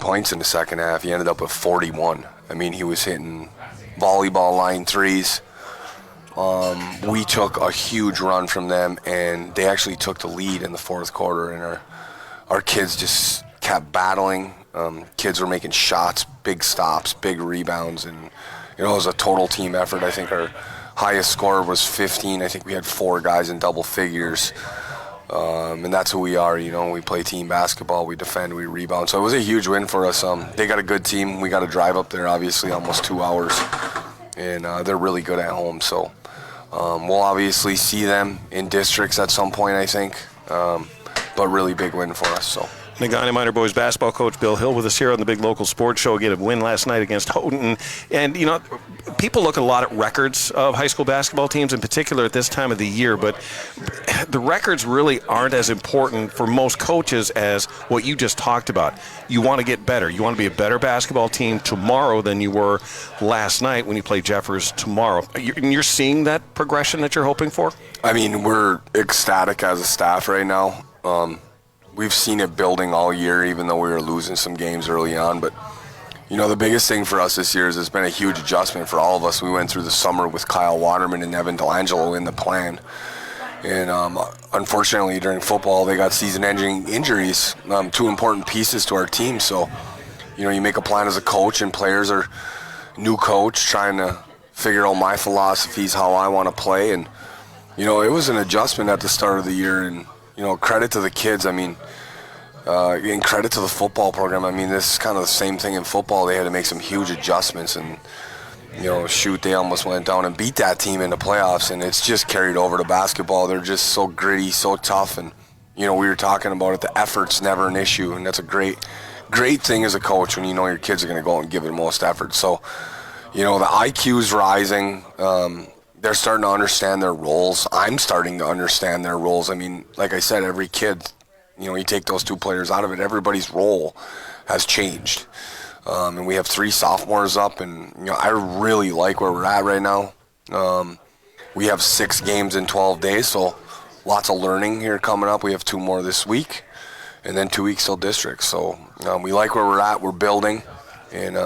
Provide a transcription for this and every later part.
points in the second half. He ended up with 41. I mean, he was hitting volleyball line threes. We took a huge run from them, and they actually took the lead in the fourth quarter, and our kids just kept battling. Kids were making shots, big stops, big rebounds, and it was a total team effort. I think our highest score was 15. I think we had 4 guys in double figures. And that's who we are, we play team basketball, we defend, we rebound. So it was a huge win for us. They got a good team. We got to drive up there, obviously, almost 2 hours. And they're really good at home. So we'll obviously see them in districts at some point, I think. But really big win for us, so. Negaunee Minor Boys basketball coach Bill Hill with us here on the big local sports show. Again, a win last night against Houghton. And, people look a lot at records of high school basketball teams, in particular at this time of the year, but the records really aren't as important for most coaches as what you just talked about. You want to get better. You want to be a better basketball team tomorrow than you were last night when you play Jeffers tomorrow. You're seeing that progression that you're hoping for? I mean, we're ecstatic as a staff right now. We've seen it building all year, even though we were losing some games early on. But, the biggest thing for us this year is it's been a huge adjustment for all of us. We went through the summer with Kyle Waterman and Evan Delangelo in the plan. And unfortunately, during football, they got season-ending injuries, 2 important pieces to our team. So, you make a plan as a coach, and players are new coach trying to figure out my philosophies, how I want to play. And, it was an adjustment at the start of the year. And, credit to the kids. I mean, and credit to the football program. I mean, this is kind of the same thing in football. They had to make some huge adjustments, and, they almost went down and beat that team in the playoffs, and it's just carried over to basketball. They're just so gritty, so tough, and, we were talking about it. The effort's never an issue, and that's a great thing as a coach when you know your kids are going to go out and give it the most effort. So, the IQ's rising. They're starting to understand their roles. I'm starting to understand their roles. I mean, like I said, every kid, you take those 2 players out of it, everybody's role has changed. And we have 3 sophomores up, and, I really like where we're at right now. We have 6 games in 12 days, so lots of learning here coming up. We have 2 more this week, and then 2 weeks till districts. So we like where we're at. We're building, and,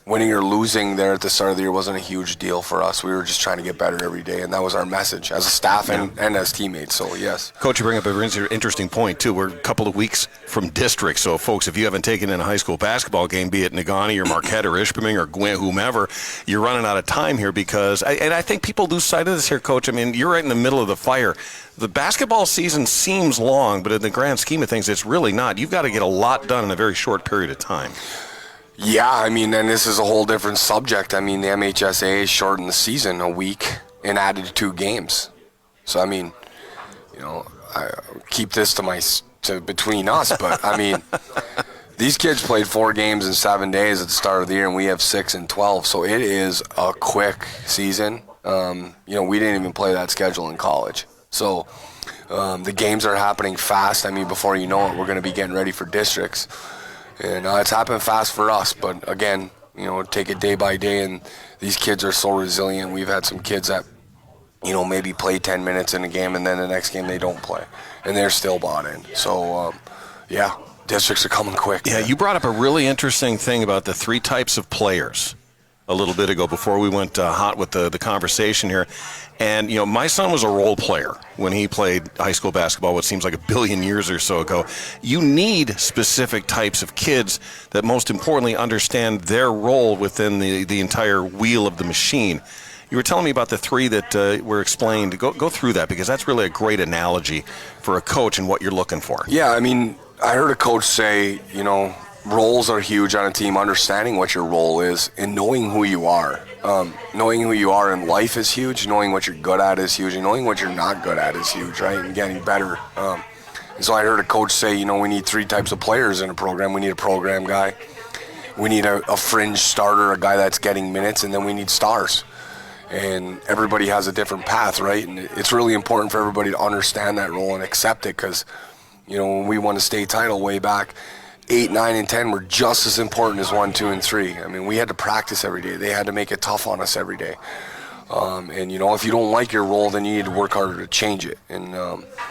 winning or losing there at the start of the year wasn't a huge deal for us. We were just trying to get better every day, and that was our message as a staff and as teammates, so yes. Coach, you bring up an interesting point, too. We're a couple of weeks from district, so folks, if you haven't taken in a high school basketball game, be it Negaunee or Marquette or Ishpeming or Gwinnett, whomever, you're running out of time here because, and I think people lose sight of this here, Coach. I mean, you're right in the middle of the fire. The basketball season seems long, but in the grand scheme of things, it's really not. You've got to get a lot done in a very short period of time. Yeah, I mean, and this is a whole different subject. I mean, the MHSAA shortened the season a week and added 2 games. So, I mean, I keep this to between us, but, I mean, these kids played 4 games in 7 days at the start of the year, and we have 6 in 12. So it is a quick season. We didn't even play that schedule in college. So the games are happening fast. I mean, before you know it, we're going to be getting ready for districts. And it's happened fast for us, but again, take it day by day, and these kids are so resilient. We've had some kids that, maybe play 10 minutes in a game, and then the next game they don't play, and they're still bought in. So, districts are coming quick. Yeah, you brought up a really interesting thing about the 3 types of players a little bit ago before we went hot with the conversation here. And, my son was a role player when he played high school basketball, what seems like a billion years or so ago. You need specific types of kids that most importantly understand their role within the entire wheel of the machine. You were telling me about the 3 that were explained. Go through that, because that's really a great analogy for a coach and what you're looking for. Yeah, I mean, I heard a coach say, roles are huge on a team. Understanding what your role is and knowing who you are. Knowing who you are in life is huge. Knowing what you're good at is huge. And knowing what you're not good at is huge, right? And getting better. And so I heard a coach say, we need 3 types of players in a program. We need a program guy. We need a fringe starter, a guy that's getting minutes. And then we need stars. And everybody has a different path, right? And it's really important for everybody to understand that role and accept it, because, when we won a state title way back, 8, 9, and 10 were just as important as 1, 2, and 3. I mean, we had to practice every day. They had to make it tough on us every day. And, if you don't like your role, then you need to work harder to change it. And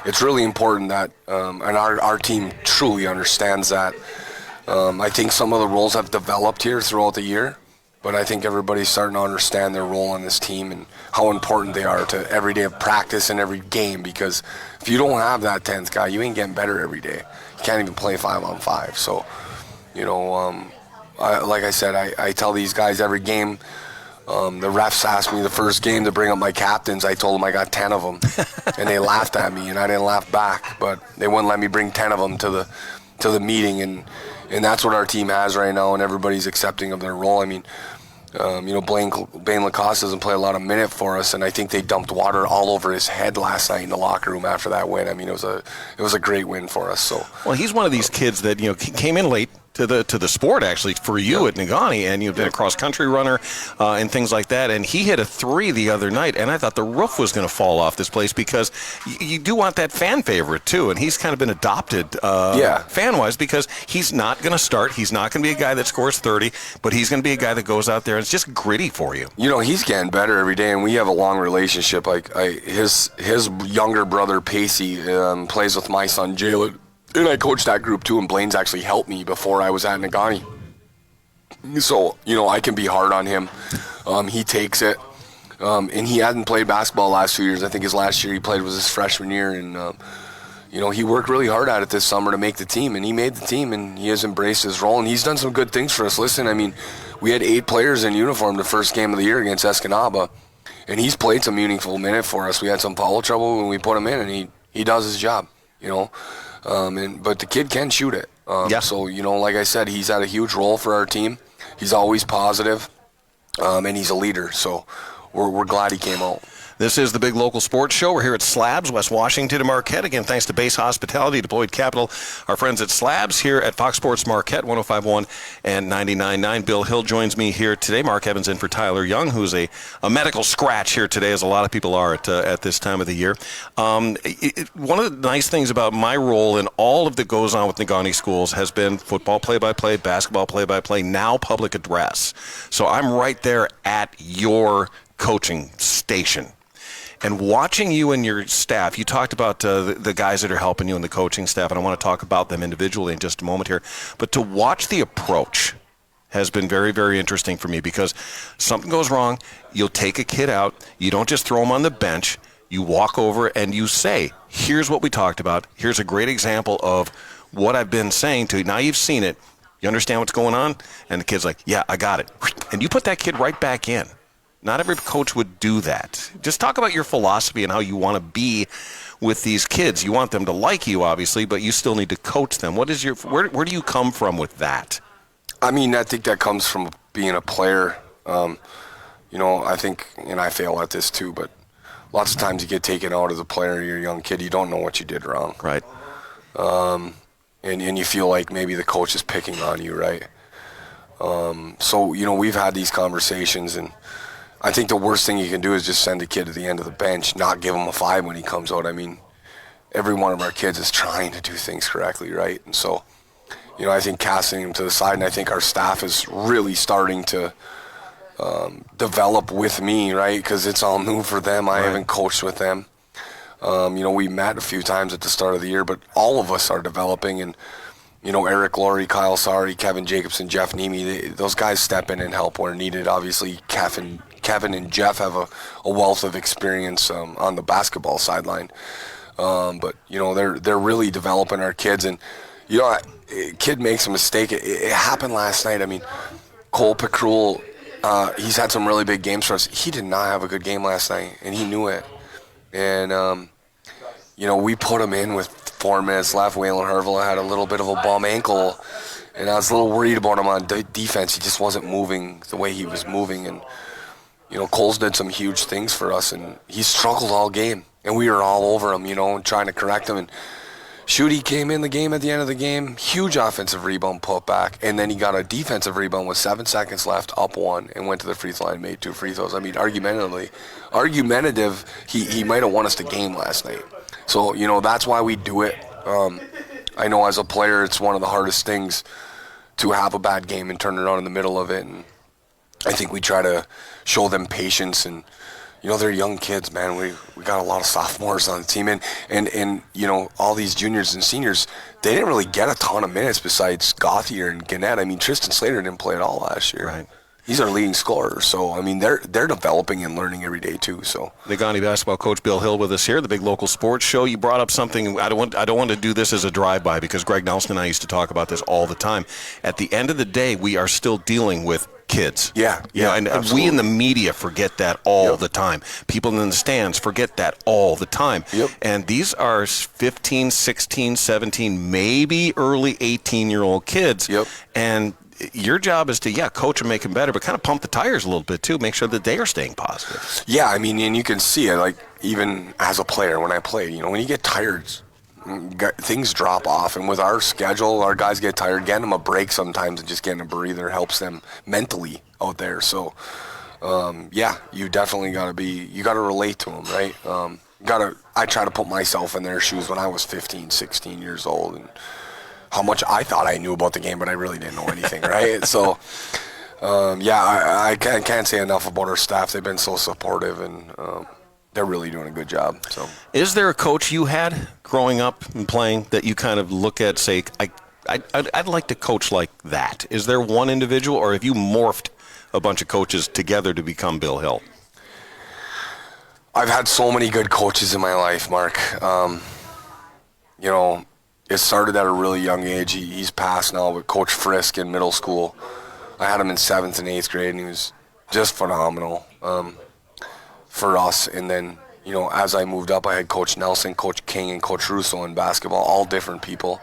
it's really important that, and our team truly understands that. I think some of the roles have developed here throughout the year, but I think everybody's starting to understand their role on this team and how important they are to every day of practice and every game, because if you don't have that 10th guy, you ain't getting better every day. You can't even play 5-on-5. So, like I said, I tell these guys every game. The refs asked me the first game to bring up my captains. I told them I got 10 of them, and they laughed at me, and I didn't laugh back. But they wouldn't let me bring 10 of them to the meeting, and that's what our team has right now, and everybody's accepting of their role. I mean, Blaine Lacoste doesn't play a lot of minute for us, and I think they dumped water all over his head last night in the locker room after that win. I mean, it was a great win for us. So, well, he's one of these kids that came in late to the sport, actually, for you at Negaunee, and you've been a cross-country runner and things like that, and he hit a 3 the other night, and I thought the roof was going to fall off this place, because you do want that fan favorite, too, and he's kind of been adopted fan-wise, because he's not going to start. He's not going to be a guy that scores 30, but he's going to be a guy that goes out there and it's just gritty for you. He's getting better every day, and we have a long relationship. Like his younger brother, Pacey, plays with my son, Jalen. And I coached that group too, and Blaine's actually helped me before I was at Negaunee. So, I can be hard on him. He takes it. And he hadn't played basketball the last 2 years. I think his last year he played was his freshman year. And, he worked really hard at it this summer to make the team. And he made the team, and he has embraced his role. And he's done some good things for us. Listen, I mean, we had 8 players in uniform the first game of the year against Escanaba. And he's played some meaningful minute for us. We had some foul trouble when we put him in, and he does his job, but the kid can shoot it. So, like I said, he's had a huge role for our team. He's always positive, and he's a leader. So we're glad he came out. This is the Big Local Sports Show. We're here at Slabs, West Washington and Marquette. Again, thanks to Base Hospitality, Deployed Capital, our friends at Slabs here at Fox Sports Marquette, 105.1 and 99.9. Bill Hill joins me here today. Mark Evans in for Tyler Young, who's a medical scratch here today, as a lot of people are at this time of the year. One of the nice things about my role in all of that goes on with Negaunee schools has been football play-by-play, basketball play-by-play, now public address. So I'm right there at your coaching station. And watching you and your staff, you talked about the guys that are helping you in the coaching staff, and I want to talk about them individually in just a moment here. But to watch the approach has been very, very interesting for me, because something goes wrong, you'll take a kid out, you don't just throw him on the bench, you walk over and you say, here's what we talked about, here's a great example of what I've been saying to you. Now you've seen it, you understand what's going on? And the kid's like, yeah, I got it. And you put that kid right back in. Not every coach would do that. Just talk about your philosophy and how you want to be with these kids. You want them to like you, obviously, but you still need to coach them. Where do you come from with that? I mean, I think that comes from being a player. I think, and I fail at this too, but lots of times you get taken out as a player, you're a young kid, you don't know what you did wrong. Right. And you feel like maybe the coach is picking on you, right? So, we've had these conversations, and I think the worst thing you can do is just send a kid to the end of the bench, not give him a 5 when he comes out. I mean, every one of our kids is trying to do things correctly, right? And so, I think casting him to the side, and I think our staff is really starting to develop with me, right? Because it's all new for them. I haven't coached with them. We met a few times at the start of the year, but all of us are developing, and Eric Laurie, Kyle Sari, Kevin Jacobson, Jeff Nemi, those guys step in and help where needed. Obviously, Kevin and Jeff have a wealth of experience on the basketball sideline. But they're really developing our kids, and a kid makes a mistake. It happened last night. I mean, Cole Pickrell, he's had some really big games for us. He did not have a good game last night, and he knew it. And we put him in with 4 minutes left. Waylon Hervela had a little bit of a bum ankle, and I was a little worried about him on defense. He just wasn't moving the way he was moving, and Cole's did some huge things for us, and he struggled all game, and we were all over him, and trying to correct him. And Shooty came in the game at the end of the game, huge offensive rebound put back, and then he got a defensive rebound with 7 seconds left, up 1, and went to the free throw line and made 2 free throws. I mean, argumentative, he might have won us the game last night. So, that's why we do it. I know as a player, it's one of the hardest things to have a bad game and turn it around in the middle of it, and I think we try to show them patience and, they're young kids, man. We got a lot of sophomores on the team, and all these juniors and seniors, they didn't really get a ton of minutes besides Gauthier and Gannett. I mean, Tristan Slater didn't play at all last year. Right. He's our leading scorer, so I mean they're developing and learning every day too. So Negaunee basketball coach Bill Hill with us here, the big local sports show. You brought up something. I don't want to do this as a drive-by because Greg Nelson and I used to talk about this all the time. At the end of the day, we are still dealing with kids. Yeah, and we in the media forget that all the time. People in the stands forget that all the time. Yep. And these are 15, 16, 17, maybe early 18-year-old kids. Yep. And your job is to, coach and make them better, but kind of pump the tires a little bit too, make sure that they are staying positive. Yeah, I mean, and you can see it, like, even as a player when I play, when you get tired, things drop off. And with our schedule, our guys get tired. Getting them a break sometimes and just getting a breather helps them mentally out there. So, you definitely you got to relate to them, right? I try to put myself in their shoes when I was 15, 16 years old, and how much I thought I knew about the game, but I really didn't know anything, right? So, I can't say enough about our staff. They've been so supportive, and they're really doing a good job. So, is there a coach you had growing up and playing that you kind of look at, say, I'd like to coach like that? Is there one individual, or have you morphed a bunch of coaches together to become Bill Hill? I've had so many good coaches in my life, Mark. It started at a really young age. He's passed now, but Coach Frisk in middle school, I had him in 7th and 8th grade, and he was just phenomenal for us. And then, as I moved up, I had Coach Nelson, Coach King, and Coach Russo in basketball, all different people.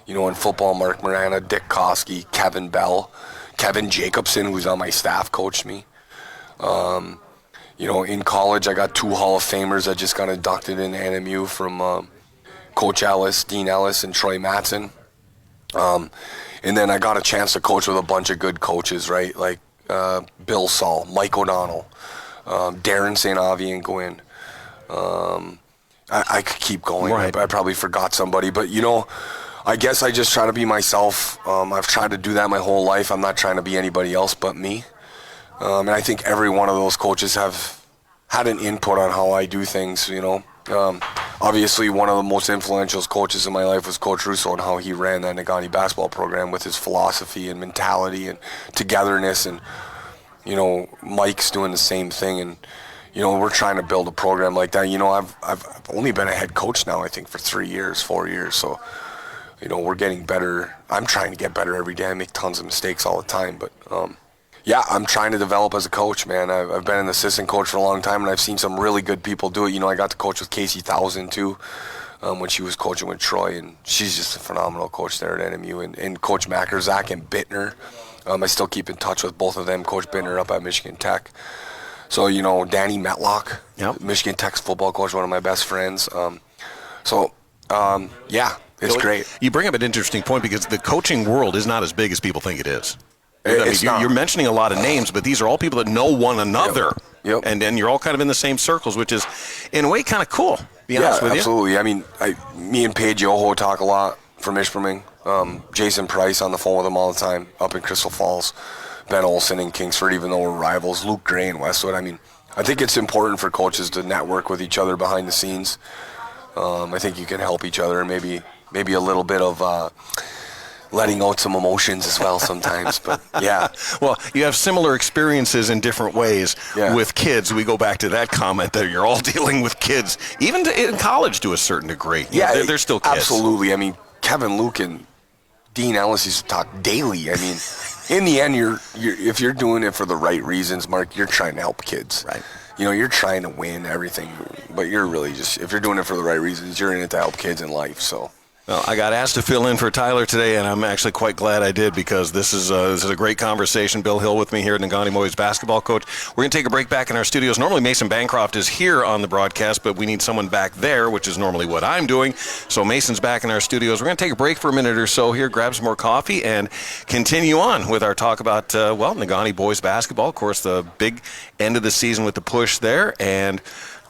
In football, Mark Morana, Dick Koski, Kevin Bell, Kevin Jacobson, who's on my staff, coached me. In college, I got 2 Hall of Famers that just got inducted in NMU from Coach Ellis, Dean Ellis, and Troy Mattson. And then I got a chance to coach with a bunch of good coaches, right? Like Bill Saul, Mike O'Donnell, Darren St. Avi and Gwynn. I could keep going. Right. I probably forgot somebody. But, I guess I just try to be myself. I've tried to do that my whole life. I'm not trying to be anybody else but me. And I think every one of those coaches have had an input on how I do things, Obviously, one of the most influential coaches in my life was Coach Russo and how he ran that Negaunee basketball program with his philosophy and mentality and togetherness. And, Mike's doing the same thing. And, we're trying to build a program like that. I've only been a head coach now, I think, for 4 years. So, we're getting better. I'm trying to get better every day. I make tons of mistakes all the time. But, I'm trying to develop as a coach, man. I've been an assistant coach for a long time, and I've seen some really good people do it. I got to coach with Casey Thousand, too, when she was coaching with Troy, and she's just a phenomenal coach there at NMU. And Coach Mackerzak and Bittner, I still keep in touch with both of them. Coach Bittner up at Michigan Tech. So, Danny Metlock, Michigan Tech's football coach, one of my best friends. It's great. You bring up an interesting point because the coaching world is not as big as people think it is. You're mentioning a lot of names, but these are all people that know one another. Yep. And then you're all kind of in the same circles, which is, in a way, kind of cool, to be honest with you. Absolutely. I mean, me and Paige Yoho talk a lot from Ishpeming. Jason Price on the phone with him all the time up in Crystal Falls. Ben Olson in Kingsford, even though we're rivals. Luke Gray in Westwood. I mean, I think it's important for coaches to network with each other behind the scenes. I think you can help each other and maybe a little bit of letting out some emotions as well sometimes. But yeah. Well, you have similar experiences in different ways with kids. We go back to that comment that you're all dealing with kids, even in college to a certain degree. They're still kids. Absolutely. I mean, Kevin Luke and Dean Ellis used to talk daily. I mean, in the end, if you're doing it for the right reasons, Mark, you're trying to help kids. Right. You're trying to win everything, but you're really just, if you're doing it for the right reasons, you're in it to help kids in life, so. Well, I got asked to fill in for Tyler today, and I'm actually quite glad I did because this is a great conversation. Bill Hill with me here at Negaunee boys basketball coach. We're going to take a break back in our studios. Normally Mason Bancroft is here on the broadcast, but we need someone back there, which is normally what I'm doing. So Mason's back in our studios. We're going to take a break for a minute or so here, grab some more coffee, and continue on with our talk about, Negaunee boys basketball. Of course, the big end of the season with the push there, and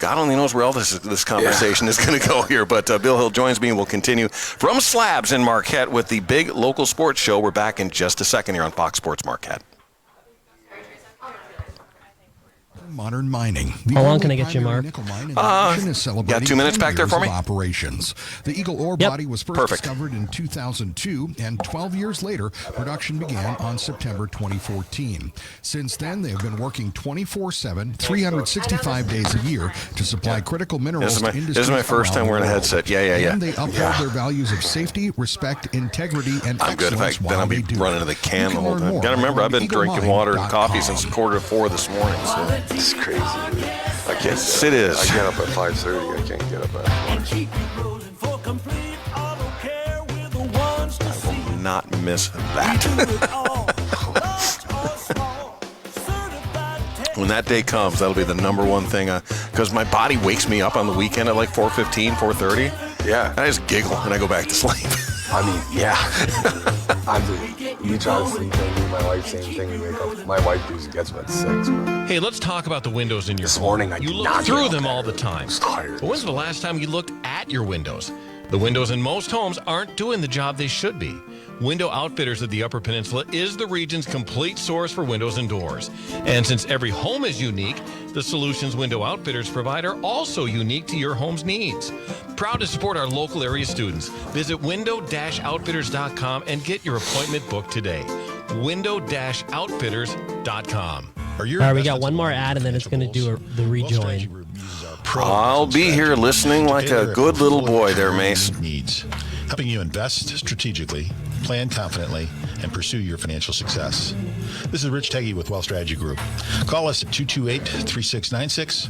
God only knows where all this conversation is going to go here. But Bill Hill joins me, and we'll continue from Slabs in Marquette with the big local sports show. We're back in just a second here on Fox Sports Marquette. Modern mining. How long can I get you, Mark? Got 2 minutes back there for me? Operations. The Eagle ore body was first discovered in 2002, and 12 years later, production began on September 2014. Since then, they have been working 24/7, 365 days a year to supply critical minerals to industries. This is my first time wearing a headset. Yeah. And they uphold their values of safety, respect, integrity, and I'm good. Then I'll be running to the can the whole time. Gotta remember, I've been drinking water and coffee since 3:45 this morning. So. It's crazy. I can't. Yes, it is. I get up at 5:30. I can't get up at 4. I will not miss that. When that day comes, that'll be the number one thing. Because my body wakes me up on the weekend at like 4:15, 4:30. Yeah. And I just giggle and I go back to sleep. I mean, yeah. You try to sleep, and me and my wife, same thing. We wake up. My wife usually gets up at 6. But Hey, let's talk about the windows in your this home. morning, I You did look not through get them up all there. the time. I was tired. But when's the last time you looked at your windows? The windows in most homes aren't doing the job they should be. Window Outfitters of the Upper Peninsula is the region's complete source for windows and doors. And since every home is unique, the solutions Window Outfitters provide are also unique to your home's needs. Proud to support our local area students. Visit window-outfitters.com and get your appointment booked today. window-outfitters.com. All right, we got one more ad, and then it's going to do the rejoin. I'll be here listening like a good little boy there, Mace. Needs, helping you invest strategically, plan confidently, and pursue your financial success. This is Rich Teggy with Wealth Strategy Group. Call us at 228-3696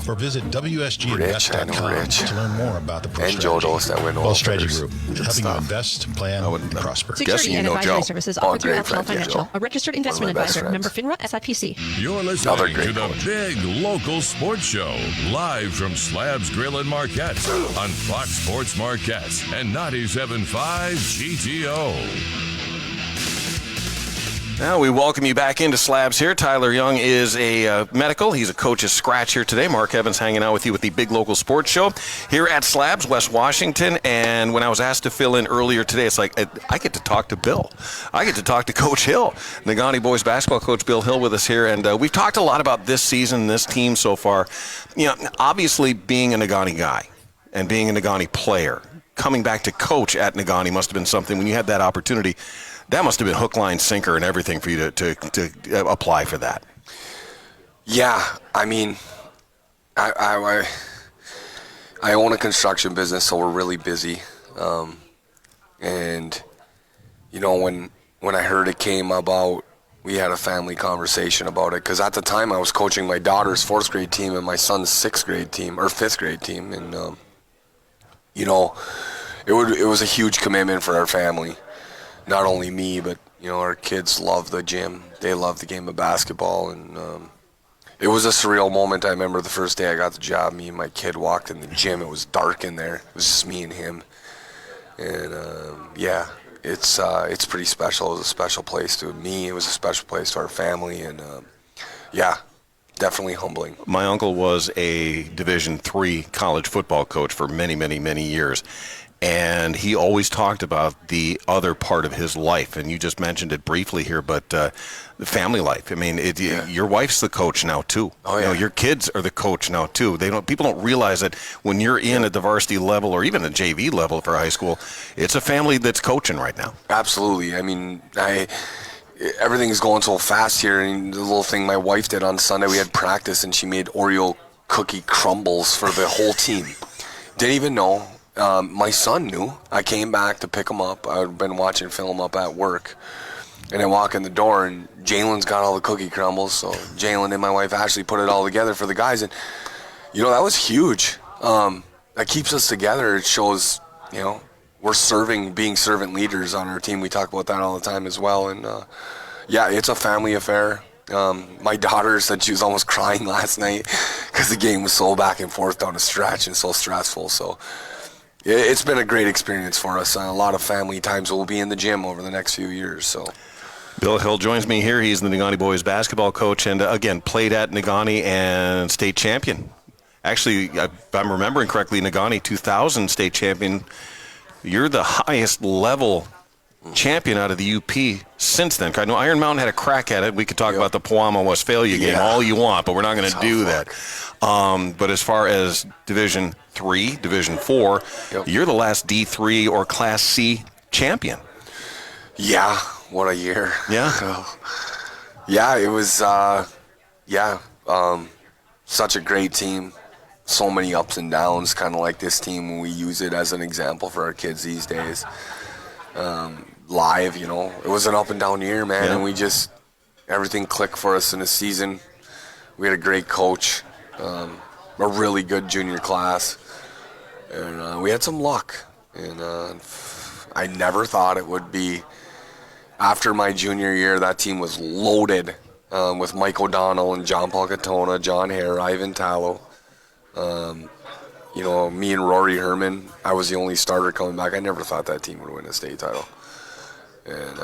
or visit WSGinvest.com to learn more about the pro And Joe strategy. Does that Window Wealth Strategy Outfitters. Group, Good helping stuff. you invest, plan, and prosper. Guessing Security you and know advisory Joe. services Oh, offered through great Alpha friend, Financial, Joe. a registered investment One of my best advisor, member friends. FINRA SIPC. You're Another listening great to the coach. big local sports show, live from Slabs Grill and Marquette on Fox Sports Marquette and 97.5 GTO. Now we welcome you back into Slabs here. Tyler Young is a medical. He's a coach's scratch here today. Mark Evans hanging out with you with the Big Local Sports Show here at Slabs, West Washington. And when I was asked to fill in earlier today, it's like I get to talk to Bill. I get to talk to Coach Hill. Negaunee boys basketball coach Bill Hill with us here. And we've talked a lot about this season, this team so far. You know, obviously being a Negaunee guy and being a Negaunee player, coming back to coach at Negaunee must have been something when you had that opportunity. That must have been hook, line, sinker, and everything for you to apply for that. Yeah, I mean, I own a construction business, so we're really busy. And you know, when I heard it came about, we had a family conversation about it. Because at the time, I was coaching my daughter's 4th grade team and my son's 6th grade team or 5th grade team, and you know, it was a huge commitment for our family. Not only me, but, you know, our kids love the gym. They love the game of basketball. And it was a surreal moment. I remember the first day I got the job, me and my kid walked in the gym. It was dark in there. It was just me and him. And, yeah, it's pretty special. It was a special place to me. It was a special place to our family. And, yeah, definitely humbling. My uncle was a Division III college football coach for many, many, many years. And he always talked about the other part of his life, and you just mentioned it briefly here, but the family life. I mean, your wife's the coach now too. Oh, yeah. You know, your kids are the coach now too. People don't realize that when you're in at the varsity level or even a JV level for high school, it's a family that's coaching right now. Absolutely. I mean, everything is going so fast here, and the little thing my wife did on Sunday, we had practice, and she made Oreo cookie crumbles for the whole team. Didn't even know. My son knew. I came back to pick him up. I'd been watching film up at work. And I walk in the door, and Jalen's got all the cookie crumbles. So Jalen and my wife Ashley put it all together for the guys. And, you know, that was huge. That keeps us together. It shows, you know, we're being servant leaders on our team. We talk about that all the time as well. And, yeah, it's a family affair. My daughter said she was almost crying last night because the game was so back and forth down the stretch and so stressful. So it's been a great experience for us. A lot of family times we'll be in the gym over the next few years. So, Bill Hill joins me here. He's the Negaunee boys basketball coach, and again played at Negaunee and state champion. Actually, if I'm remembering correctly, Negaunee 2000 state champion. You're the highest level champion out of the UP since then. I know Iron Mountain had a crack at it. We could talk about the Pewamo Westphalia game all you want, but we're not going to do that. But as far as Division 3, Division 4, you're the last D3 or Class C champion. Yeah, what a year. Yeah. Yeah, it was, such a great team. So many ups and downs, kind of like this team when we use it as an example for our kids these days. Live, it was an up and down year, man, and we just, everything clicked for us in the season. We had a great coach, a really good junior class, and we had some luck. And I never thought it would be, after my junior year, that team was loaded with Mike O'Donnell and John Paul Katona, John Hare, Ivan Tallow. Me and Rory Herman, I was the only starter coming back. I never thought that team would win a state title. And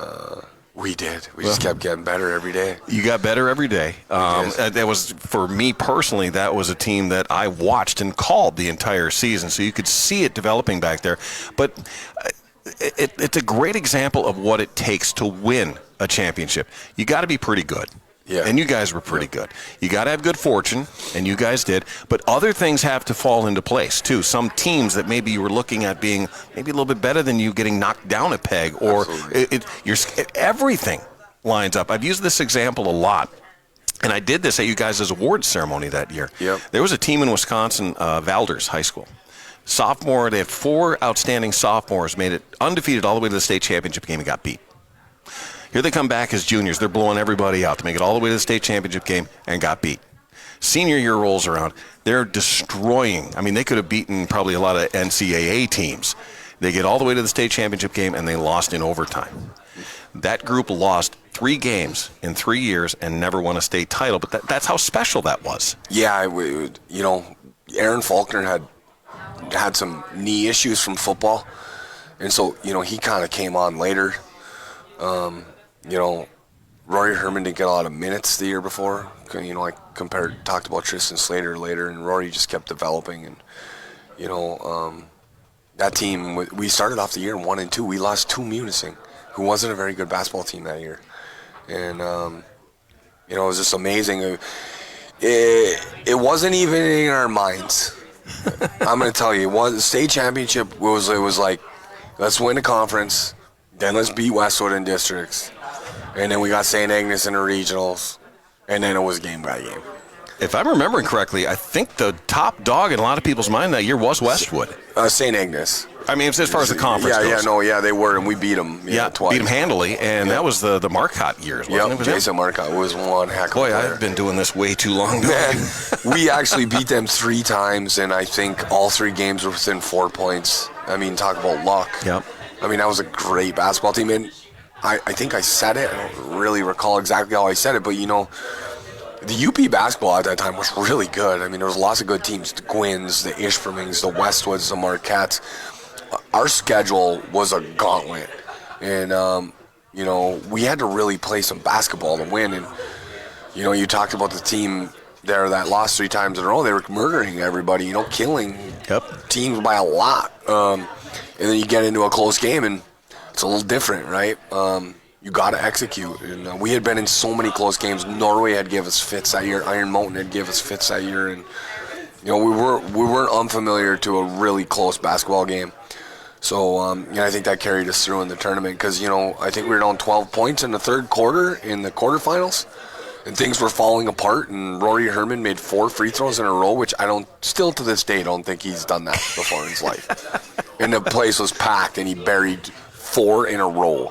we did. We just kept getting better every day. You got better every day. That was, for me personally, that was a team that I watched and called the entire season. So you could see it developing back there. But it's a great example of what it takes to win a championship. You got to be pretty good. Yeah. And you guys were pretty good. You got to have good fortune, and you guys did. But other things have to fall into place, too. Some teams that maybe you were looking at being maybe a little bit better than you getting knocked down a peg, or everything lines up. I've used this example a lot, and I did this at you guys' awards ceremony that year. Yep. There was a team in Wisconsin, Valders High School. Sophomore, they had 4 outstanding sophomores, made it undefeated all the way to the state championship game and got beat. Here they come back as juniors. They're blowing everybody out to make it all the way to the state championship game and got beat. Senior year rolls around. They're destroying. I mean, they could have beaten probably a lot of NCAA teams. They get all the way to the state championship game, and they lost in overtime. That group lost 3 games in 3 years and never won a state title, but that's how special that was. Yeah, Aaron Faulkner had some knee issues from football, and so, he kind of came on later. Rory Herman didn't get a lot of minutes the year before. I talked about Tristan Slater later, and Rory just kept developing. And, that team, we started off the year 1-2. We lost to Munising, who wasn't a very good basketball team that year. And, it was just amazing. It wasn't even in our minds. I'm going to tell you, the state championship was like, let's win the conference, then let's beat Westwood in districts. And then we got St. Agnes in the regionals, and then it was game by game. If I'm remembering correctly, I think the top dog in a lot of people's mind that year was Westwood. St. Agnes. I mean, as far as the conference goes. They were, and we beat them twice. Beat them handily, and that was the Marcotte years, wasn't it? Jason Marcotte was one heck of a player. I've been doing this way too long. Man, we actually beat them 3 times, and I think all 3 games were within 4 points. I mean, talk about luck. Yep. I mean, that was a great basketball team, and I think I said it. I don't really recall exactly how I said it, but, the UP basketball at that time was really good. I mean, there was lots of good teams, the Gwynns, the Ishpemings, the Westwoods, the Marquettes. Our schedule was a gauntlet, and, we had to really play some basketball to win. And, you talked about the team there that lost 3 times in a row. They were murdering everybody, killing teams by a lot. And then you get into a close game, and it's a little different, right? You got to execute. And we had been in so many close games. Norway had give us fits that year. Iron Mountain had give us fits that year. And, we weren't unfamiliar to a really close basketball game. So, I think that carried us through in the tournament because, I think we were down 12 points in the third quarter in the quarterfinals. And things were falling apart, and Rory Herman made 4 free throws in a row, which still to this day, don't think he's done that before in his life. And the place was packed, and he buried 4 in a row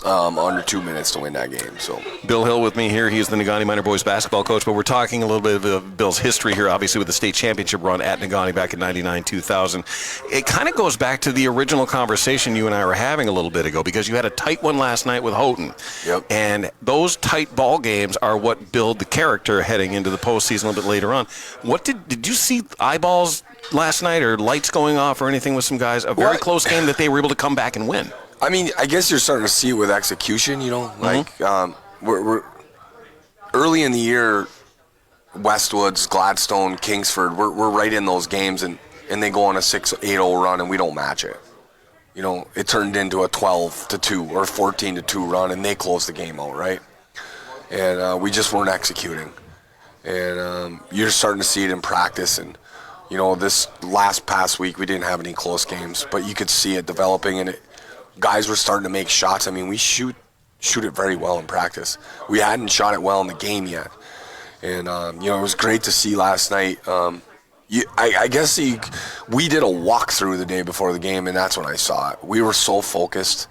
under 2 minutes to win that game. So Bill Hill with me here. He's the Negaunee Minor Boys basketball coach, but we're talking a little bit of Bill's history here, obviously, with the state championship run at Negaunee back in 99-2000. It kind of goes back to the original conversation you and I were having a little bit ago, because you had a tight one last night with Houghton. Yep. And those tight ball games are what build the character heading into the postseason a little bit later on. What did you see eyeballs last night or lights going off or anything with some guys? A very close game that they were able to come back and win. I mean, I guess you're starting to see it with execution, we're early in the year, Westwoods, Gladstone, Kingsford, we're right in those games, and they go on a 6-8-0 run, and we don't match it. it turned into a 12-2 or 14-2 run, and they closed the game out, right? And we just weren't executing. And you're starting to see it in practice. And, this past week, we didn't have any close games, but you could see it developing, and guys were starting to make shots. I mean, we shoot it very well in practice. We hadn't shot it well in the game yet. And, it was great to see last night. I guess we did a walkthrough the day before the game, and that's when I saw it. We were so focused.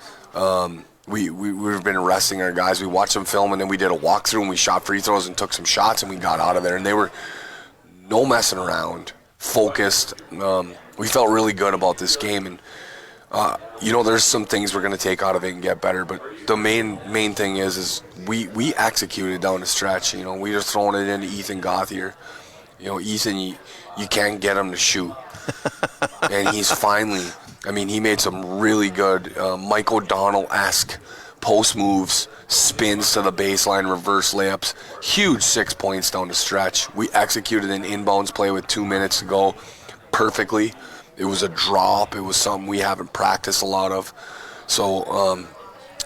We've been resting our guys. We watched them film, and then we did a walkthrough, and we shot free throws and took some shots, and we got out of there. And they were no messing around, focused. We felt really good about this game. And, there's some things we're going to take out of it and get better. But the main thing is we executed down the stretch. We were throwing it into Ethan Gauthier. Ethan, you can't get him to shoot. And he's finally, he made some really good Mike O'Donnell-esque post moves, spins to the baseline, reverse layups. Huge 6 points down the stretch. We executed an inbounds play with 2 minutes to go perfectly. It was a drop. It was something we haven't practiced a lot of. So,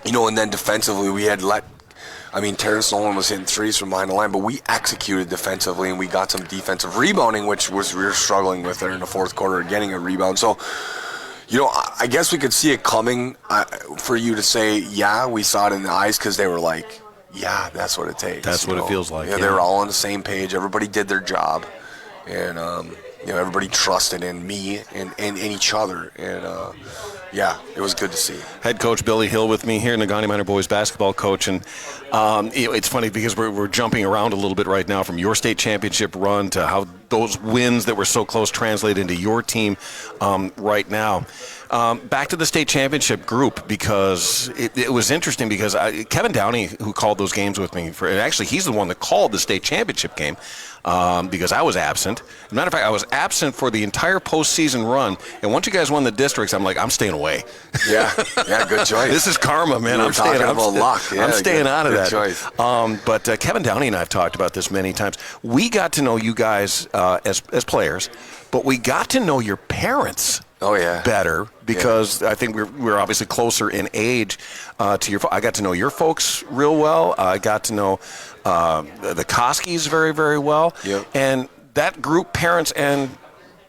and then defensively we had Terrence Nolan was hitting threes from behind the line, but we executed defensively, and we got some defensive rebounding, we were struggling with there in the fourth quarter, getting a rebound. So, I guess we could see it coming for you to say, yeah, we saw it in the eyes, because they were like, yeah, that's what it takes. That's what it feels like. Yeah, they were all on the same page. Everybody did their job, and everybody trusted in me and each other, and it was good to see. Head coach Billy Hill with me here, Negaunee Minor Boys basketball coach, and it's funny because we're jumping around a little bit right now from your state championship run to how those wins that were so close translate into your team right now. Back to the state championship group, because it was interesting because Kevin Downey, who called those games with me, and actually he's the one that called the state championship game because I was absent. As a matter of fact, I was absent for the entire postseason run, and once you guys won the districts, I'm like, I'm staying away. Yeah, good choice. This is karma, man. I'm staying out of that. Choice. But Kevin Downey and I have talked about this many times. We got to know you guys as players, but we got to know your parents. Oh, yeah. Better, because I think we're obviously closer in age to your. I got to know your folks real well. I got to know the Koskis very, very well. Yep. And that group, parents and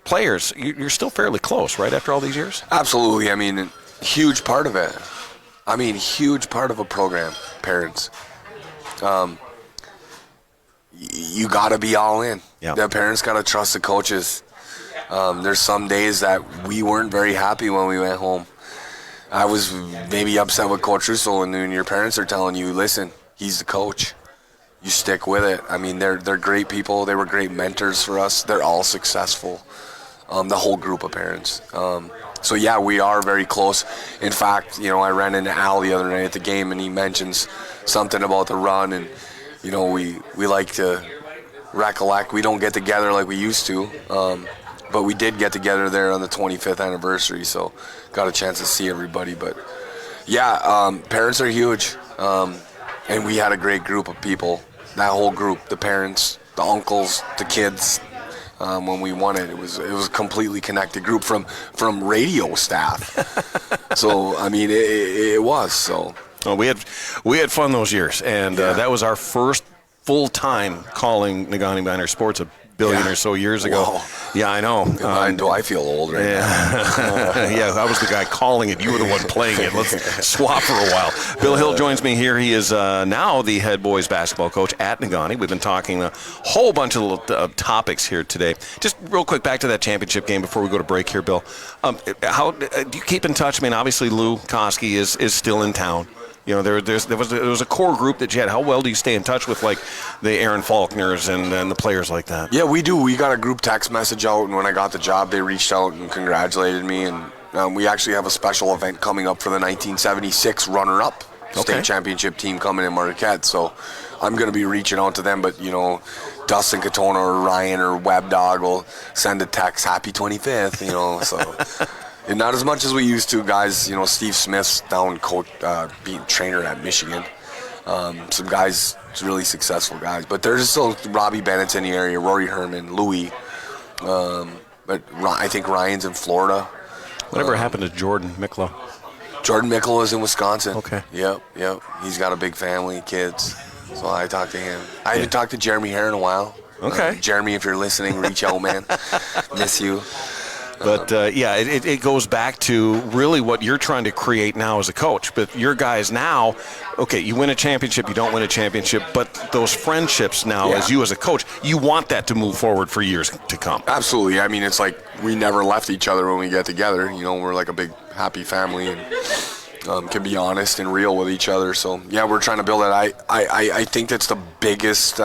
players, you're still fairly close, right? After all these years. Absolutely. Huge part of it. Huge part of a program. Parents. You got to be all in. Yeah. The parents got to trust the coaches. There's some days that we weren't very happy when we went home. I was maybe upset with Coach Russo, and then your parents are telling you, listen, he's the coach. You stick with it. They're great people. They were great mentors for us. They're all successful, the whole group of parents. So, yeah, we are very close. In fact, I ran into Al the other night at the game, and he mentions something about the run, and, we like to recollect. We don't get together like we used to. But we did get together there on the 25th anniversary, so got a chance to see everybody. But, parents are huge, and we had a great group of people. That whole group, the parents, the uncles, the kids, when we won it, it was a completely connected group from radio staff. So, it was. So. Well, we had fun those years, and that was our first full-time calling Negaunee Minor Sports a billion or so years ago. Whoa. Yeah, I know. Do I feel old right now? Yeah, I was the guy calling it. You were the one playing it. Let's swap for a while. Bill Hill joins me here. He is now the head boys basketball coach at Negaunee. We've been talking a whole bunch of topics here today. Just real quick, back to that championship game before we go to break here, Bill. How do you keep in touch? Obviously Lou Koski is still in town. There was a core group that you had. How well do you stay in touch with, like, the Aaron Faulkners and the players like that? Yeah, we do. We got a group text message out, and when I got the job, they reached out and congratulated me. And we actually have a special event coming up for the 1976 runner-up state championship team coming in Marquette. So I'm going to be reaching out to them. But, Dustin Katona or Ryan or Web Dog will send a text, happy 25th, so... And not as much as we used to, guys. Steve Smith's down being trainer at Michigan. Some guys, really successful guys. But there's still Robbie Bennett's in the area, Rory Herman, Louie. But I think Ryan's in Florida. Whatever happened to Jordan Mikla? Jordan Mickle is in Wisconsin. Okay. Yep. He's got a big family, kids. So I talked to him. I haven't talked to Jeremy Hare in a while. Okay. Jeremy, if you're listening, reach out, man. Miss you. But, it goes back to really what you're trying to create now as a coach. But your guys now, okay, you win a championship, you don't win a championship, but those friendships now, as you as a coach, you want that to move forward for years to come. Absolutely. I mean, it's like we never left each other when we get together. You know, we're like a big, happy family and can be honest and real with each other. So, yeah, we're trying to build that. I think that's the biggest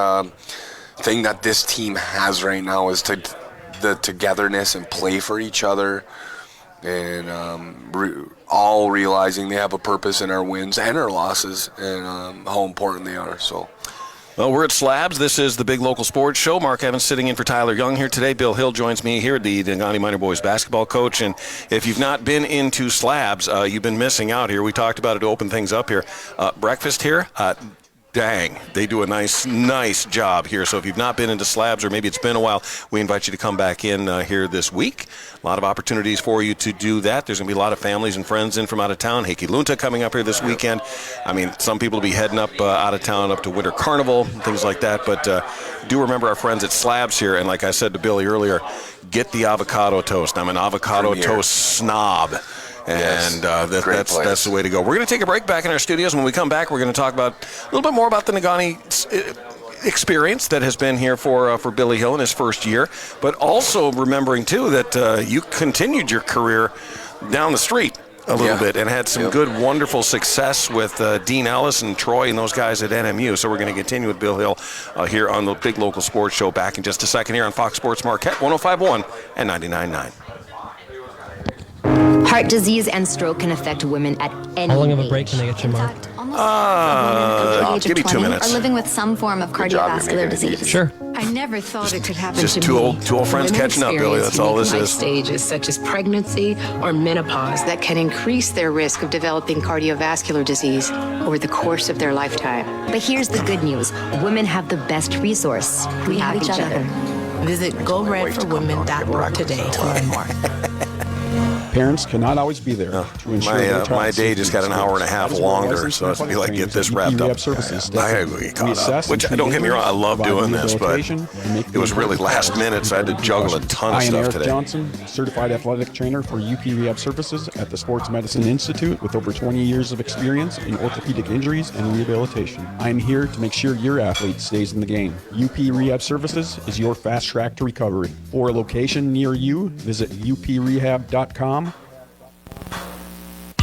thing that this team has right now is the togetherness and play for each other, and all realizing they have a purpose in our wins and our losses, and how important they are. So, well, we're at Slabs. This is the Big Local Sports Show. Mark Evans sitting in for Tyler Young here today. Bill Hill joins me here, the Negaunee Minor Boys basketball coach. And if you've not been into Slabs, you've been missing out here. We talked about it to open things up here. Breakfast here. Dang, they do a nice job here. So if you've not been into Slabs, or maybe it's been a while, we invite you to come back in here this week. A lot of opportunities for you to do that. There's going to be a lot of families and friends in from out of town. Heike Lunta coming up here this weekend. I mean, some people will be heading up out of town up to Winter Carnival, things like that. But do remember our friends at Slabs here. And like I said to Billy earlier, get the avocado toast. I'm an avocado toast snob. And that's the way to go. We're going to take a break back in our studios. When we come back, we're going to talk about a little bit more about the Negaunee experience that has been here for Billy Hill in his first year, but also remembering, too, that you continued your career down the street a little bit and had some good, wonderful success with Dean Ellis and Troy and those guys at NMU. So we're going to continue with Bill Hill here on the Big Local Sports Show back in just a second here on Fox Sports Marquette, 105.1 and 99.9. Heart disease and stroke can affect women at any How long of a age. break can I get you, Mark? Give me 2 minutes. Are living with some form of cardiovascular disease. Sure. I never thought it could happen Just to two me. old friends Women catching up, Billy. That's all this experience is. unique life stages such as pregnancy or menopause that can increase their risk of developing cardiovascular disease over the course of their lifetime. But here's the good news. Women have the best resource. We have each other. Visit goredforwomen.org today to learn more. Parents cannot always be there to ensure their child's my day just got an hour and a half longer, so I I feel like get this wrapped up. I gotta go get caught up. Which, don't get me wrong, I love doing this, but it was really last minute, so I had to juggle a ton of I am stuff Eric today. Johnson, certified athletic trainer for UP Rehab Services at the Sports Medicine Institute with over 20 years of experience in orthopedic injuries and rehabilitation. I am here to make sure your athlete stays in the game. UP Rehab Services is your fast track to recovery. For a location near you, visit uprehab.com.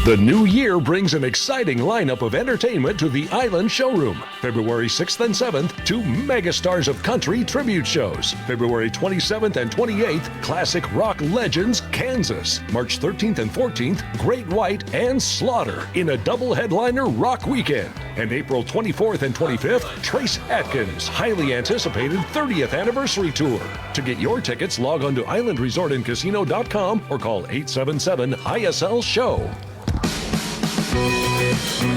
The new year brings an exciting lineup of entertainment to the Island Showroom. February 6th and 7th, 2 megastars of country tribute shows. February 27th and 28th, classic rock legends, Kansas. March 13th and 14th, Great White and Slaughter in a double headliner rock weekend. And April 24th and 25th, Trace Atkins' highly anticipated 30th anniversary tour. To get your tickets, log on to islandresortandcasino.com or call 877-ISL-SHOW.